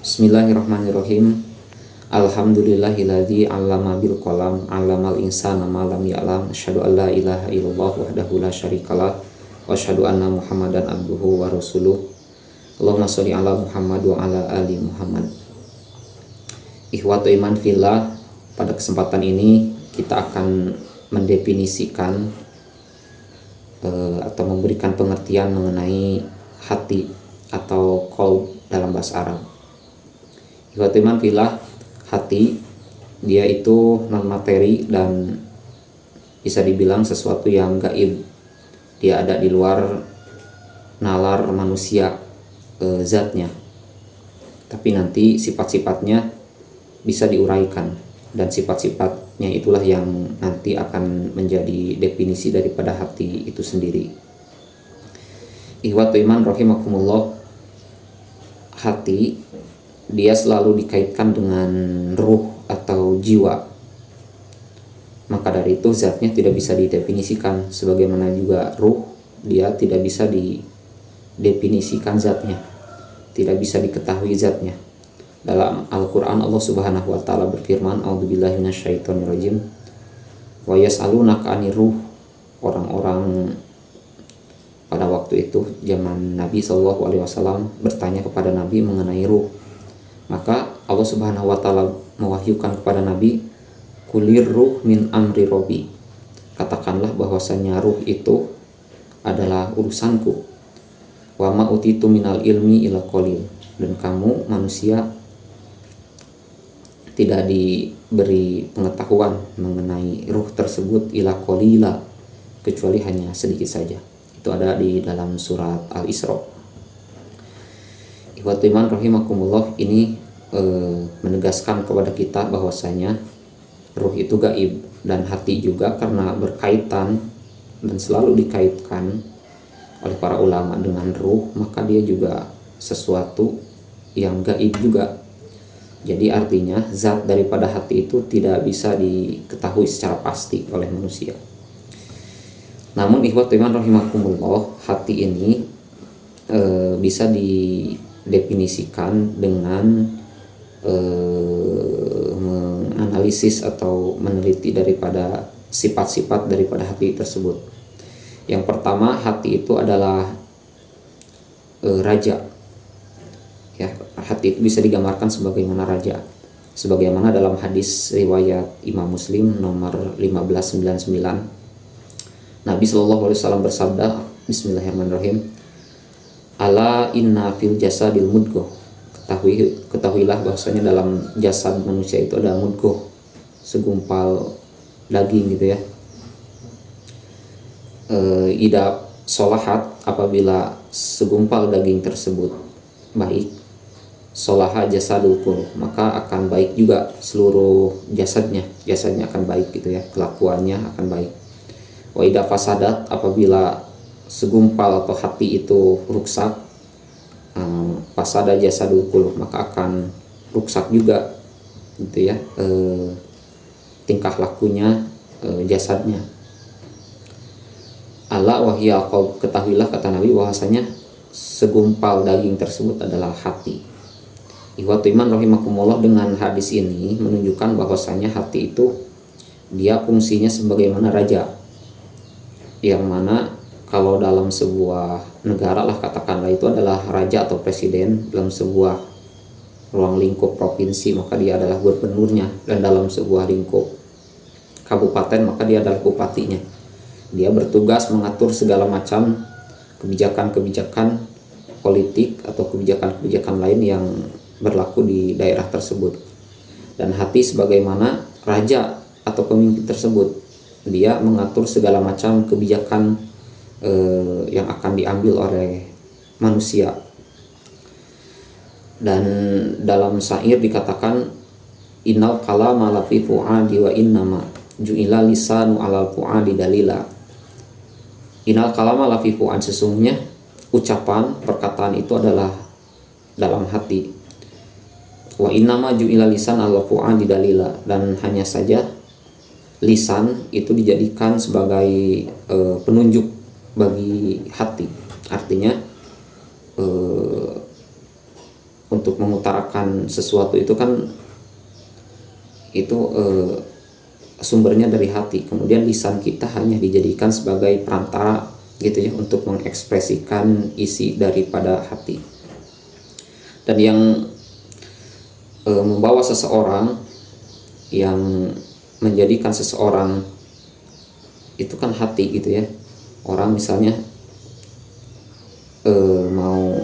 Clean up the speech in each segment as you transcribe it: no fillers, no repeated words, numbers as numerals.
Bismillahirrahmanirrahim. Alhamdulillahilladzi 'allama bil qalam 'allamal insana ma lam ya'lam. Asyhadu an la ilaha illallah wahdahu la syarikalah wa asyhadu anna Muhammadan abduhu wa rasuluh. Allahumma sholli ala Muhammad wa ala ali Muhammad. Ikhwatu iman fillah, pada kesempatan ini kita akan mendefinisikan atau memberikan pengertian mengenai hati atau qalb dalam bahasa Arab. Ikhwatu iman fillah, hati dia itu non materi dan bisa dibilang sesuatu yang gaib. Dia ada di luar nalar manusia zatnya, tapi nanti sifat-sifatnya bisa diuraikan, dan sifat-sifatnya itulah yang nanti akan menjadi definisi daripada hati itu sendiri. Ikhwatu iman rahimakumullah, hati dia selalu dikaitkan dengan ruh atau jiwa. Maka dari itu zatnya tidak bisa didefinisikan, sebagaimana juga ruh dia tidak bisa didefinisikan zatnya, tidak bisa diketahui zatnya. Dalam Al-Qur'an Allah Subhanahu wa taala berfirman, a'udzubillahi minasyaitonirrajim, wa yas'alunaka 'anir ruh. Orang-orang pada waktu itu zaman Nabi SAW bertanya kepada Nabi mengenai ruh. Maka Allah Subhanahu wa taala mewahyukan kepada Nabi, kulir ruh min amri robbi. Katakanlah bahwasanya ruh itu adalah urusanku. Wa ma utitu minal ilmi ila qalil. Dan kamu manusia tidak diberi pengetahuan mengenai ruh tersebut ila qalila, kecuali hanya sedikit saja. Itu ada di dalam surat Al-Isra. Ikhwatu iman rahimakumullah, ini menegaskan kepada kita bahwasanya ruh itu gaib, dan hati juga karena berkaitan dan selalu dikaitkan oleh para ulama dengan ruh, maka dia juga sesuatu yang gaib juga. Jadi artinya zat daripada hati itu tidak bisa diketahui secara pasti oleh manusia. Namun ikhwatu iman rahimakumullah, hati ini bisa didefinisikan dengan menganalisis atau meneliti daripada sifat-sifat daripada hati tersebut. Yang pertama, hati itu adalah raja. Ya, hati itu bisa digambarkan sebagaimana raja. Sebagaimana dalam hadis riwayat Imam Muslim nomor 1599, Nabi Shallallahu Alaihi Wasallam bersabda, Bismillahirrahmanirrahim, ala inna fil jasadil mudghah. Ketahuilah bahwasanya dalam jasad manusia itu ada mudghah, segumpal daging gitu ya. Ida solahat, apabila segumpal daging tersebut baik, solaha jasadul kullu, maka akan baik juga seluruh jasadnya akan baik gitu ya, kelakuannya akan baik. Wa ida fasadat, apabila segumpal atau hati itu rusak, fasada jasadul kullu, maka akan rusak juga gitu ya, tingkah lakunya, jasadnya. Ala wahya qalb, ketahuilah kata Nabi bahwasanya segumpal daging tersebut adalah hati. Ikhwatu iman rahimakumullah, dengan hadis ini menunjukkan bahwasanya hati itu dia fungsinya sebagaimana raja, yang mana kalau dalam sebuah negara lah katakanlah itu adalah raja atau presiden, dalam sebuah ruang lingkup provinsi maka dia adalah gubernurnya, dan dalam sebuah lingkup kabupaten maka dia adalah bupatinya. Dia bertugas mengatur segala macam kebijakan-kebijakan politik atau kebijakan-kebijakan lain yang berlaku di daerah tersebut. Dan hati sebagaimana raja atau pemimpin tersebut, dia mengatur segala macam kebijakan yang akan diambil oleh manusia. Dan dalam syair dikatakan, innal kalama la fi fuadi wa innama ju'ila lisanu alal fuadi dalila. Innal kalama la fi fuad, sesungguhnya ucapan perkataan itu adalah dalam hati. Wa innama ju'ila lisan alal fuadi dalila, dan hanya saja lisan itu dijadikan sebagai penunjuk bagi hati. Artinya untuk mengutarakan sesuatu itu kan itu sumbernya dari hati. Kemudian lisan kita hanya dijadikan sebagai perantara gitu ya untuk mengekspresikan isi daripada hati. Dan yang membawa seseorang, yang menjadikan seseorang itu kan hati gitu ya. Orang misalnya mau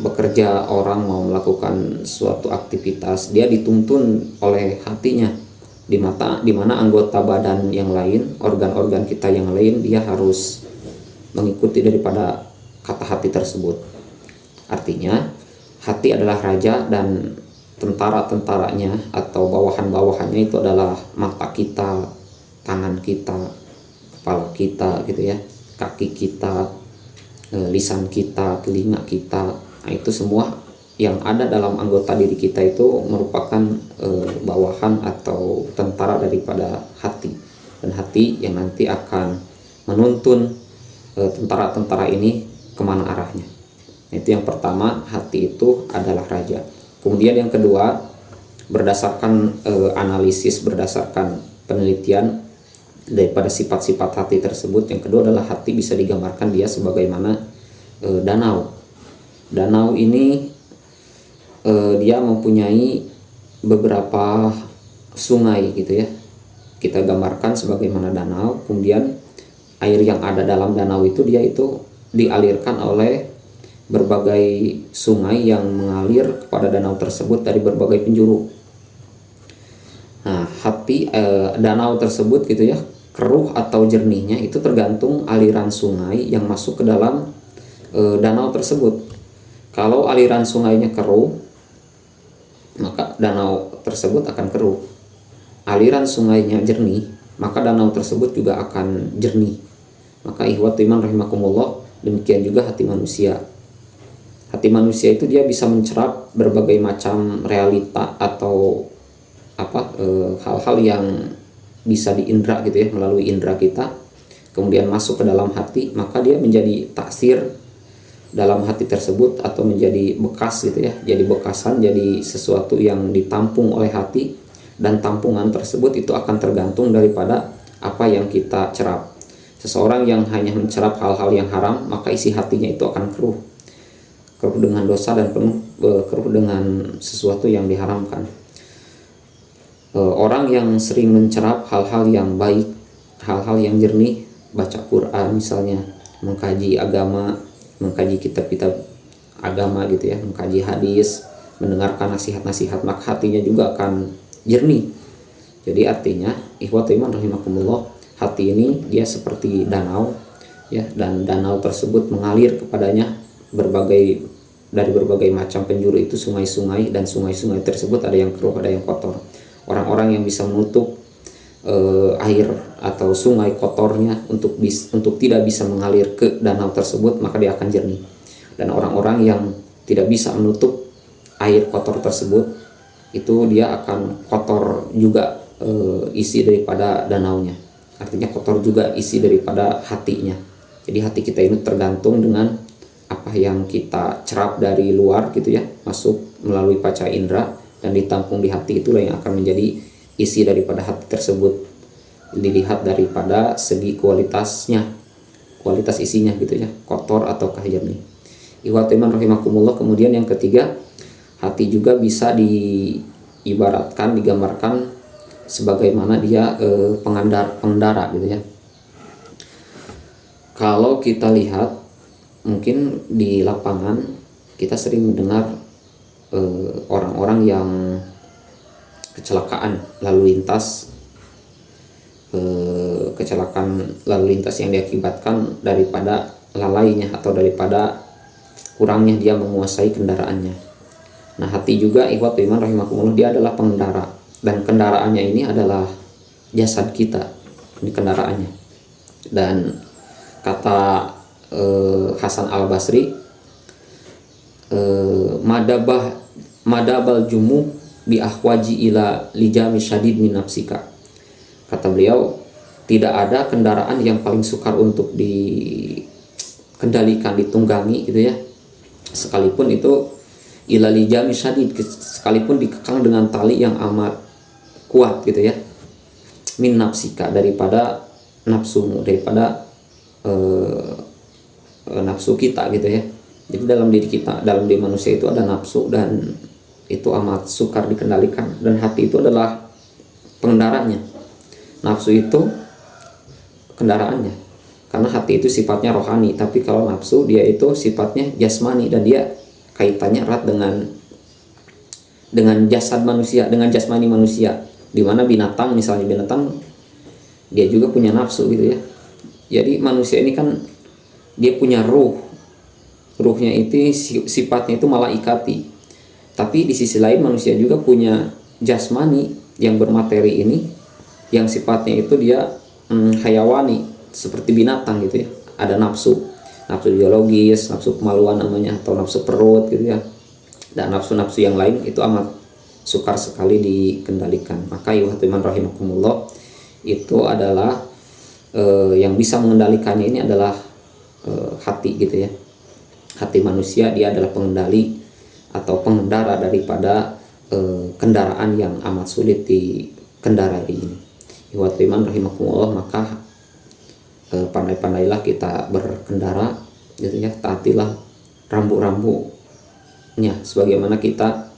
bekerja, orang mau melakukan suatu aktivitas, dia dituntun oleh hatinya. Di mana anggota badan yang lain, organ-organ kita yang lain, dia harus mengikuti daripada kata hati tersebut. Artinya hati adalah raja dan tentara-tentaranya atau bawahan-bawahannya itu adalah mata kita, tangan kita, kepala kita gitu ya, kaki kita, lisan kita, telinga kita. Nah, itu semua yang ada dalam anggota diri kita itu merupakan bawahan atau tentara daripada hati. Dan hati yang nanti akan menuntun tentara-tentara ini kemana arahnya. Itu yang pertama, hati itu adalah raja. Kemudian yang kedua, berdasarkan analisis, berdasarkan penelitian daripada sifat-sifat hati tersebut, yang kedua adalah hati bisa digambarkan dia sebagaimana danau. Danau ini dia mempunyai beberapa sungai gitu ya. Kita gambarkan sebagaimana danau, kemudian air yang ada dalam danau itu dia itu dialirkan oleh berbagai sungai yang mengalir kepada danau tersebut dari berbagai penjuru. Nah, danau tersebut gitu ya, keruh atau jernihnya itu tergantung aliran sungai yang masuk ke dalam danau tersebut. Kalau aliran sungainya keruh, maka danau tersebut akan keruh. Aliran sungainya jernih, maka danau tersebut juga akan jernih. Maka ikhwatu iman rahimakumullah, demikian juga hati manusia. Hati manusia itu dia bisa mencerap berbagai macam realita atau hal-hal yang bisa diindra gitu ya, melalui indra kita, kemudian masuk ke dalam hati, maka dia menjadi taksir dalam hati tersebut atau menjadi bekas gitu ya, jadi bekasan, jadi sesuatu yang ditampung oleh hati, dan tampungan tersebut itu akan tergantung daripada apa yang kita cerap. Seseorang yang hanya mencerap hal-hal yang haram, maka isi hatinya itu akan keruh dengan dosa dan keruh dengan sesuatu yang diharamkan. Orang yang sering mencerap hal-hal yang baik, hal-hal yang jernih, baca Quran misalnya, mengkaji agama, mengkaji kitab-kitab agama gitu ya, mengkaji hadis, mendengarkan nasihat-nasihat, maka hatinya juga akan jernih. Jadi artinya ikhwatu iman rahimakumullah, hati ini dia seperti danau ya, dan danau tersebut mengalir kepadanya dari berbagai macam penjuru itu sungai-sungai, dan sungai-sungai tersebut ada yang keruh, ada yang kotor. Orang-orang yang bisa menutup air atau sungai kotornya untuk tidak bisa mengalir ke danau tersebut, maka dia akan jernih. Dan orang-orang yang tidak bisa menutup air kotor tersebut, itu dia akan kotor juga isi daripada danaunya. Artinya kotor juga isi daripada hatinya. Jadi hati kita ini tergantung dengan apa yang kita cerap dari luar gitu ya, masuk melalui panca indera dan ditampung di hati, itulah yang akan menjadi isi daripada hati tersebut. Dilihat daripada segi kualitas isinya gitu ya, kotor ataukah jernih. Ikhwatu iman rahimakumullah. Kemudian yang ketiga, hati juga bisa diibaratkan, digambarkan sebagaimana dia pengendara gitu ya. Kalau kita lihat mungkin di lapangan, kita sering mendengar orang-orang yang kecelakaan lalu lintas, yang diakibatkan daripada lalainya atau daripada kurangnya dia menguasai kendaraannya. Nah, hati juga ikhwatu iman rahimakumullah, dia adalah pengendara, dan kendaraannya ini adalah jasad kita, ini kendaraannya. Dan kata Hasan Al-Basri, madabal jumu bi ahwaji ila lijami syadid min nafsika. Kata beliau, tidak ada kendaraan yang paling sukar untuk dikendalikan, ditunggangi gitu ya, sekalipun itu ilali jami syadid, sekalipun dikekang dengan tali yang amat kuat gitu ya, min nafsika, daripada nafsumu, daripada nafsu kita gitu ya. Jadi dalam diri kita, dalam diri manusia itu ada nafsu, dan itu amat sukar dikendalikan, dan hati itu adalah pengendaranya. Nafsu itu kendaraannya, karena hati itu sifatnya rohani, tapi kalau nafsu dia itu sifatnya jasmani, dan dia kaitannya erat dengan jasad manusia, dengan jasmani manusia. Dimana binatang, misalnya binatang, dia juga punya nafsu gitu ya. Jadi manusia ini kan dia punya ruhnya itu sifatnya itu malaikati, tapi di sisi lain manusia juga punya jasmani yang bermateri ini, yang sifatnya itu dia hayawani, seperti binatang gitu ya. Ada nafsu biologis, nafsu kemaluan namanya, atau nafsu perut gitu ya, dan nafsu-nafsu yang lain itu amat sukar sekali dikendalikan. Maka ya teman rahimakumullah, itu adalah yang bisa mengendalikannya ini adalah hati gitu ya. Hati manusia dia adalah pengendali atau pengendara daripada kendaraan yang amat sulit dikendarai ini. Ikhwatul iman rahimakumullah, maka pandai-pandailah kita berkendara gitu ya, taatilah rambu-rambunya. Sebagaimana kita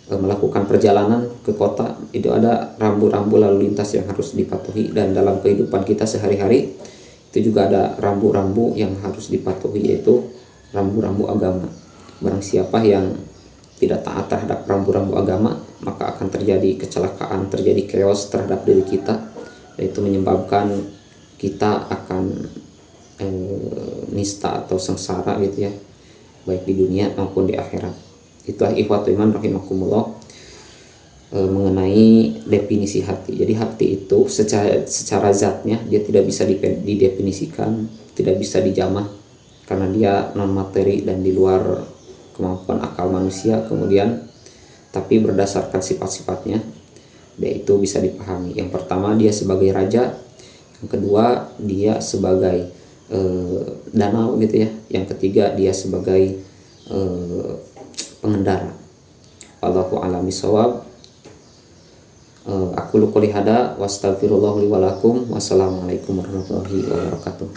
melakukan perjalanan ke kota, itu ada rambu-rambu lalu lintas yang harus dipatuhi, dan dalam kehidupan kita sehari-hari itu juga ada rambu-rambu yang harus dipatuhi, yaitu rambu-rambu agama. Barang siapa yang tidak taat terhadap rambu-rambu agama, maka akan terjadi kecelakaan, terjadi chaos terhadap diri kita, dan itu menyebabkan kita akan nista atau sengsara gitu ya, baik di dunia maupun di akhirat. Itulah ikhwatul iman rahimakumullah mengenai definisi hati. Jadi hati itu secara zatnya dia tidak bisa didefinisikan, tidak bisa dijamah, karena dia non materi dan di luar kemampuan akal manusia. Kemudian tapi berdasarkan sifat-sifatnya dia itu bisa dipahami. Yang pertama, dia sebagai raja. Yang kedua, dia sebagai danau gitu ya. Yang ketiga, dia sebagai pengendara. Wallahu a'lam bishawab. Aku qouli hada wa astaghfirullah li wa lakum. Wassalamualaikum warahmatullahi wabarakatuh.